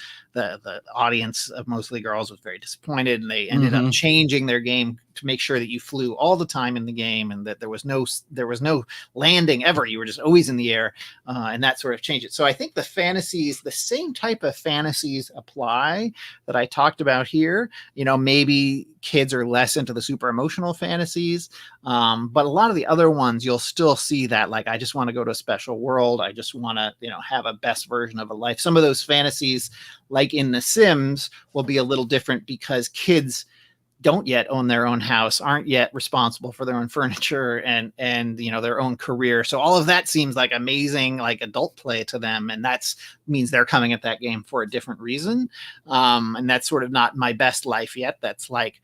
audience of mostly girls was very disappointed, and they ended up changing their game to make sure that you flew all the time in the game and that there was no landing ever. You were just always in the air, and that sort of changed it. So I think the fantasies, the same type of fantasies apply that I talked about here. Maybe kids are less into the super emotional fantasies, but a lot of the other ones you'll still see that, like, I just want to go to a special world. I just want to, have a best version of a life. Some of those fantasies, like in The Sims, will be a little different because kids don't yet own their own house, aren't yet responsible for their own furniture and their own career. So all of that seems like amazing, like adult play to them. And that means they're coming at that game for a different reason. And that's sort of not my best life yet. That's like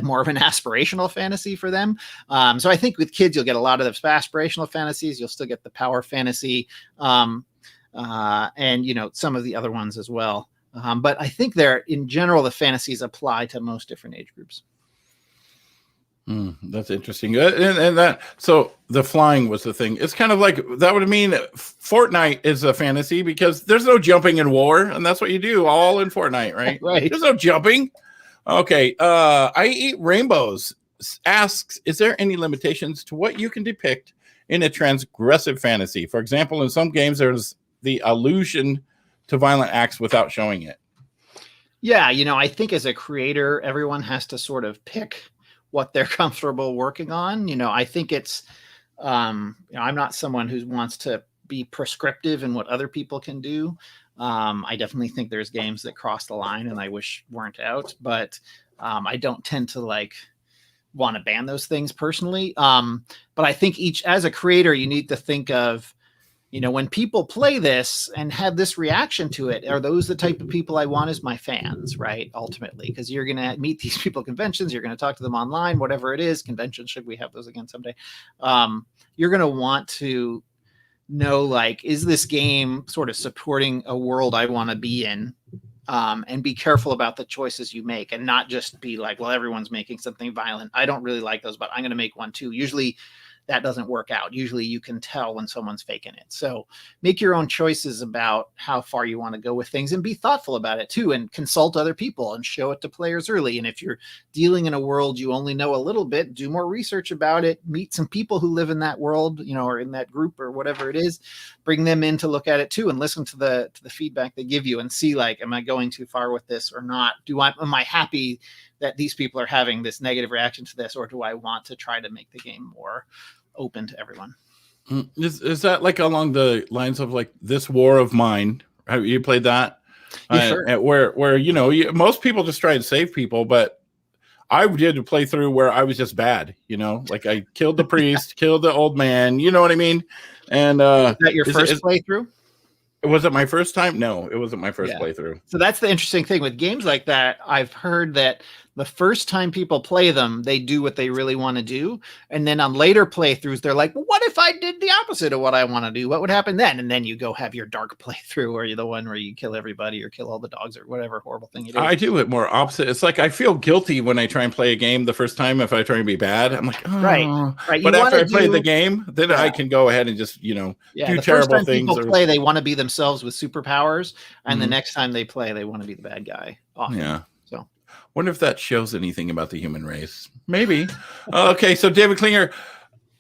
more of an aspirational fantasy for them. So I think with kids, you'll get a lot of those aspirational fantasies. You'll still get the power fantasy, and some of the other ones as well. But I think in general, the fantasies apply to most different age groups. That's interesting. So the flying was the thing. It's kind of like, that would mean Fortnite is a fantasy because there's no jumping in war, and that's what you do all in Fortnite, right? Right. There's no jumping. Okay. I Eat Rainbows asks, is there any limitations to what you can depict in a transgressive fantasy? For example, in some games, there's the allusion to violent acts without showing it. Yeah. I think as a creator, everyone has to sort of pick what they're comfortable working on. I think it's, I'm not someone who wants to be prescriptive in what other people can do. I definitely think there's games that cross the line and I wish weren't out, but I don't tend to want to ban those things personally. But I think as a creator, you need to think of, when people play this and have this reaction to it, are those the type of people I want as my fans, right? Ultimately, because you're going to meet these people at conventions, you're going to talk to them online, whatever it is, conventions, should we have those again someday? You're going to want to know, like, is this game sort of supporting a world I want to be in? And be careful about the choices you make, and not just be like, well, everyone's making something violent. I don't really like those, but I'm going to make one too. Usually that doesn't work out. Usually you can tell when someone's faking it. So make your own choices about how far you want to go with things, and be thoughtful about it too, and consult other people and show it to players early. And if you're dealing in a world you only know a little bit, do more research about it, meet some people who live in that world, or in that group or whatever it is, bring them in to look at it too, and listen to the feedback they give you, and see, like, am I going too far with this or not? Am I happy that these people are having this negative reaction to this, or do I want to try to make the game more open to everyone? Is that like along the lines of like This War of Mine? Have you played that? Yeah, sure. Where most people just try and save people, but I did a playthrough where I was just bad. Like I killed the priest, killed the old man. You know what I mean? And is that your first playthrough? Was it my first time? No, it wasn't my first playthrough. So that's the interesting thing with games like that. I've heard that the first time people play them, they do what they really want to do. And then on later playthroughs, they're like, well, what if I did the opposite of what I want to do? What would happen then? And then you go have your dark playthrough, or you're the one where you kill everybody or kill all the dogs or whatever horrible thing you do. I do it more opposite. It's like I feel guilty when I try and play a game the first time if I try and be bad. I'm like, oh. Right. But after I play the game, then I can go ahead and just, do the terrible first time things. People play, they want to be themselves with superpowers. And the next time they play, they want to be the bad guy. Often. Yeah. So wonder if that shows anything about the human race. Maybe. Okay, so David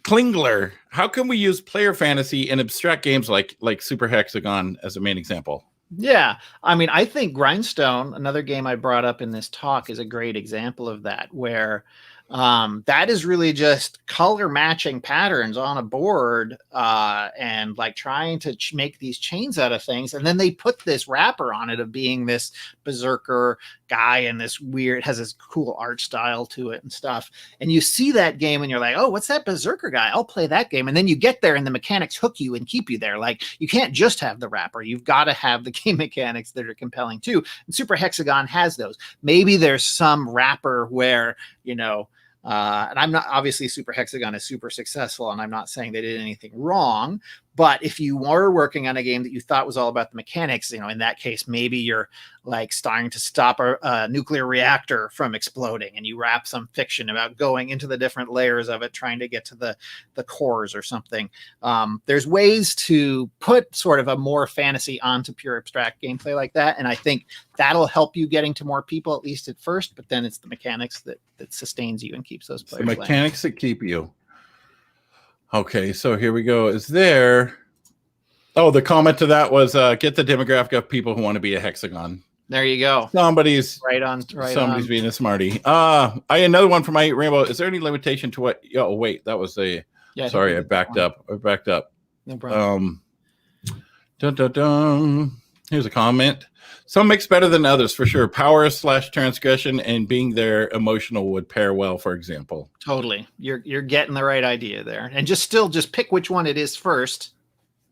Klingler, how can we use player fantasy in abstract games like Super Hexagon as a main example? Yeah, I mean, I think Grindstone, another game I brought up in this talk, is a great example of that, where that is really just color matching patterns on a board and like trying to make these chains out of things. And then they put this wrapper on it of being this berserker guy, and this weird, has this cool art style to it and stuff. And you see that game and you're like, oh, what's that berserker guy? I'll play that game. And then you get there and the mechanics hook you and keep you there. Like, you can't just have the wrapper. You've got to have the game mechanics that are compelling too. And Super Hexagon has those. Maybe there's some wrapper where, and I'm not, obviously Super Hexagon is super successful, and I'm not saying they did anything wrong, but if you were working on a game that you thought was all about the mechanics, in that case, maybe you're like starting to stop a nuclear reactor from exploding, and you wrap some fiction about going into the different layers of it, trying to get to the cores or something. There's ways to put sort of a more fantasy onto pure abstract gameplay like that, and I think that'll help you getting to more people, at least at first, but then it's the mechanics that sustains you and keeps those players the mechanics that keep you. Okay, so here we go. The comment to that was get the demographic of people who want to be a hexagon. There you go. Somebody's somebody's being a smarty. Another one for my Rainbow. Is there any limitation to what? Oh, wait, that was a. Yeah, sorry, I backed up. No problem. Here's a comment. Some mix better than others for sure. Power / transgression and being there emotional would pair well, for example. Totally. You're getting the right idea there. And just pick which one it is first.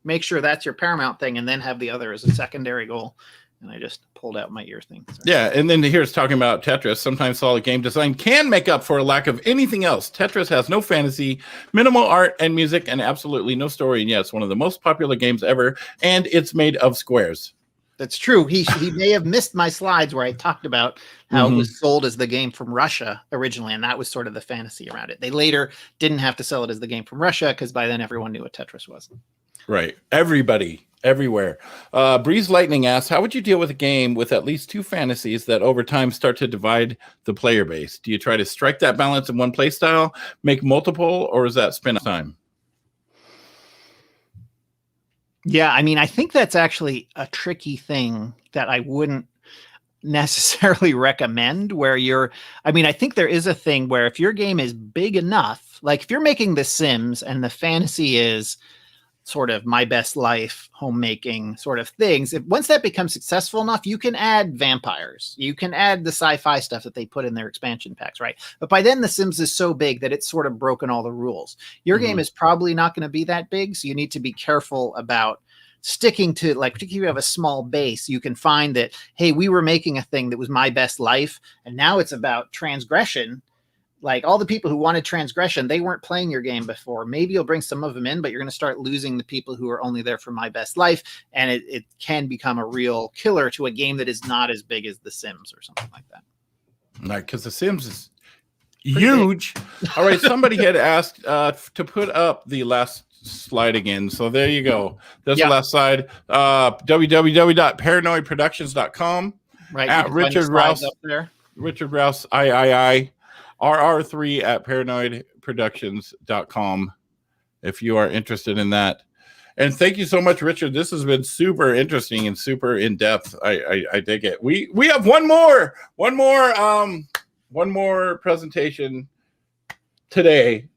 Make sure that's your paramount thing, and then have the other as a secondary goal. And I just pulled out my ear thing. Sorry. Yeah, and then here's talking about Tetris. Sometimes solid game design can make up for a lack of anything else. Tetris has no fantasy, minimal art and music, and absolutely no story. And yeah, it's one of the most popular games ever, and it's made of squares. That's true. He may have missed my slides where I talked about how it was sold as the game from Russia originally, and that was sort of the fantasy around it. They later didn't have to sell it as the game from Russia, because by then everyone knew what Tetris was. Right. Everybody, everywhere. Breeze Lightning asks, how would you deal with a game with at least two fantasies that over time start to divide the player base? Do you try to strike that balance in one play style, make multiple, or is that spin time? Yeah, I mean, I think that's actually a tricky thing that I wouldn't necessarily recommend, where I think there is a thing where if your game is big enough, like if you're making The Sims and the fantasy is sort of my best life homemaking sort of things. Once that becomes successful enough, you can add vampires, you can add the sci-fi stuff that they put in their expansion packs, right? But by then the Sims is so big that it's sort of broken all the rules. Your game is probably not going to be that big, so you need to be careful about sticking to, like, particularly if you have a small base, you can find that, hey, we were making a thing that was my best life, and now it's about transgression. Like, all the people who wanted transgression, they weren't playing your game before. Maybe you'll bring some of them in, but you're going to start losing the people who are only there for my best life. And it can become a real killer to a game that is not as big as The Sims or something like that. Right, because The Sims is huge. All right, somebody had asked to put up the last slide again. So there you go. That's the last slide. www.paranoidproductions.com. Right. At Richard Rouse up there. Richard Rouse, III. RR3 at paranoidproductions.com if you are interested in that. And thank you so much, Richard. This has been super interesting and super in depth. I dig it. We have one more presentation today.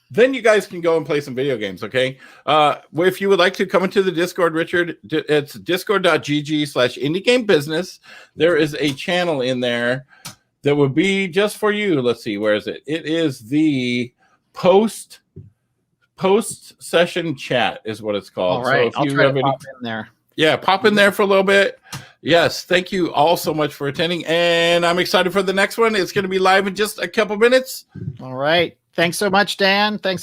Then you guys can go and play some video games, okay? If you would like to come into the Discord, Richard, it's discord.gg/indiegamebusiness. There is a channel in there that would be just for you. Let's see, where is it? It is the post session chat is what it's called. All right, so if you have pop in there. Yeah, pop in there for a little bit. Yes, thank you all so much for attending, and I'm excited for the next one. It's going to be live in just a couple minutes. All right. Thanks so much, Dan. Thanks